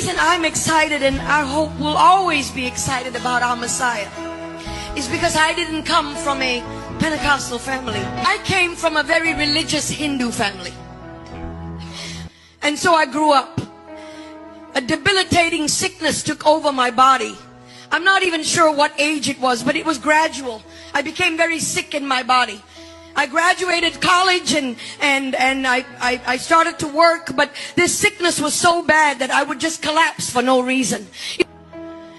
reason I'm excited, and I hope will always be excited about our Messiah, is because I didn't come from a Pentecostal family. I came from a very religious Hindu family. And so I grew up. A debilitating sickness took over my body. I'm not even sure what age it was, but it was gradual. I became very sick in my body. I graduated college and I started to work, but this sickness was so bad that I would just collapse for no reason.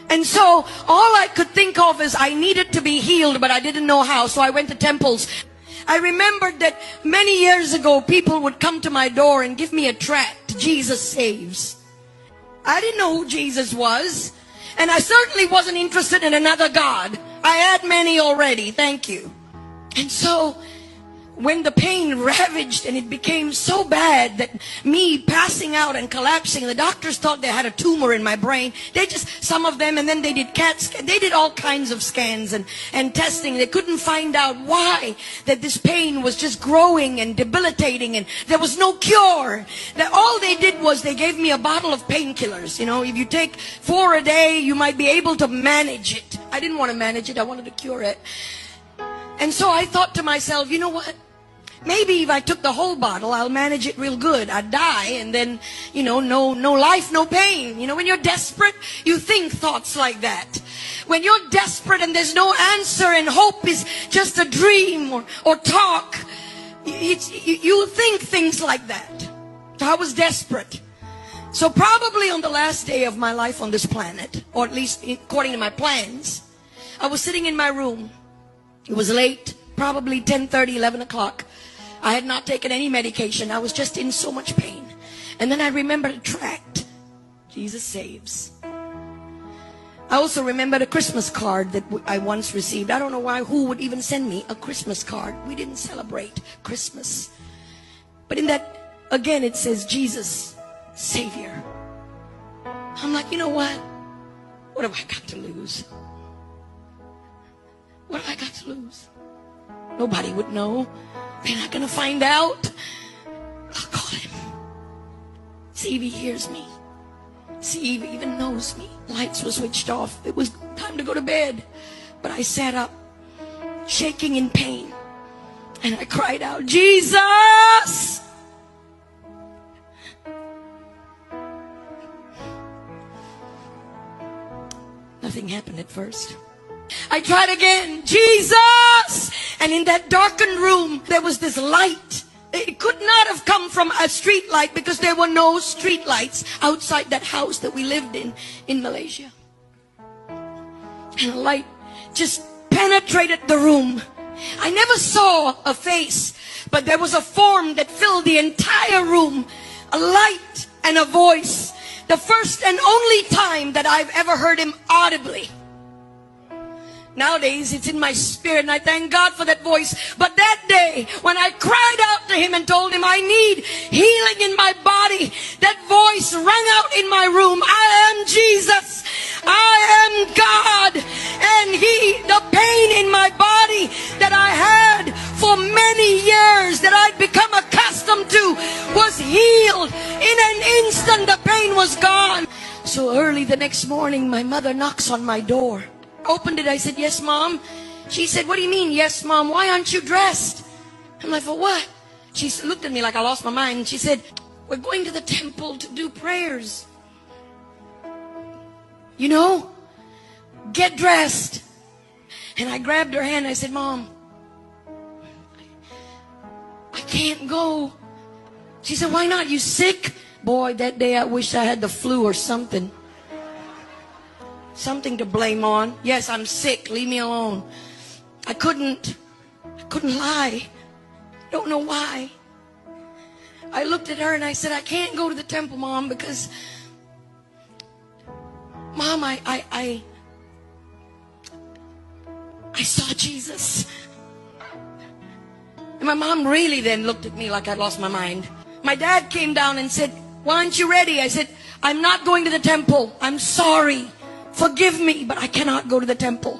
And so all I could think of is I needed to be healed, but I didn't know how, so I went to temples. I remembered that many years ago people would come to my door and give me a tract, Jesus Saves. I didn't know who Jesus was, and I certainly wasn't interested in another God. I had many already, thank you. And so when the pain ravaged and it became so bad that me passing out and collapsing, the doctors thought they had a tumor in my brain. Some of them, and then they did CAT scan. They did all kinds of scans and testing. They couldn't find out why that this pain was just growing and debilitating, and there was no cure. That all they did was they gave me a bottle of painkillers. You know, if you take 4 a day, you might be able to manage it. I didn't want to manage it. I wanted to cure it. And so I thought to myself, you know what? Maybe if I took the whole bottle, I'll manage it real good. I'd die, and then, you know, no life, no pain. You know, when you're desperate, you think thoughts like that. When you're desperate and there's no answer and hope is just a dream or talk, you think things like that. So I was desperate. So probably on the last day of my life on this planet, or at least according to my plans, I was sitting in my room. It was late, probably 10:30, 11 o'clock. I had not taken any medication. I was just in so much pain. And then I remembered a tract, Jesus Saves. I also remembered a Christmas card that I once received. I don't know why, who would even send me a Christmas card. We didn't celebrate Christmas. But in that, again, it says Jesus, Savior. I'm like, you know what? What have I got to lose? What have I got to lose? Nobody would know. They're not going to find out. I'll call him. See if he hears me. See if he even knows me. Lights were switched off. It was time to go to bed. But I sat up, shaking in pain. And I cried out, Jesus! Nothing happened at first. I tried again, Jesus! And in that darkened room, there was this light. It could not have come from a street light because there were no street lights outside that house that we lived in Malaysia. And a light just penetrated the room. I never saw a face, but there was a form that filled the entire room. A light and a voice. The first and only time that I've ever heard him audibly. Nowadays, it's in my spirit, and I thank God for that voice. But that day, when I cried out to him and told him I need healing in my body, that voice rang out in my room. I am Jesus. I am God. And the pain in my body that I had for many years, that I'd become accustomed to, was healed. In an instant, the pain was gone. So early the next morning, my mother knocks on my door. Opened it. I said, yes, Mom. She said, what do you mean, yes, Mom? Why aren't you dressed? I'm like, for what? She looked at me like I lost my mind. She said, we're going to the temple to do prayers. You know, get dressed. And I grabbed her hand. I said, Mom, I can't go. She said, why not? You sick? Boy, that day I wish I had the flu or something. Something to blame on. Yes, I'm sick. Leave me alone. I couldn't lie. Don't know why. I looked at her and I said, I can't go to the temple, Mom, because Mom, I saw Jesus. And my mom really then looked at me like I'd lost my mind. My dad came down and said, why aren't you ready? I said, I'm not going to the temple. I'm sorry. Forgive me, but I cannot go to the temple.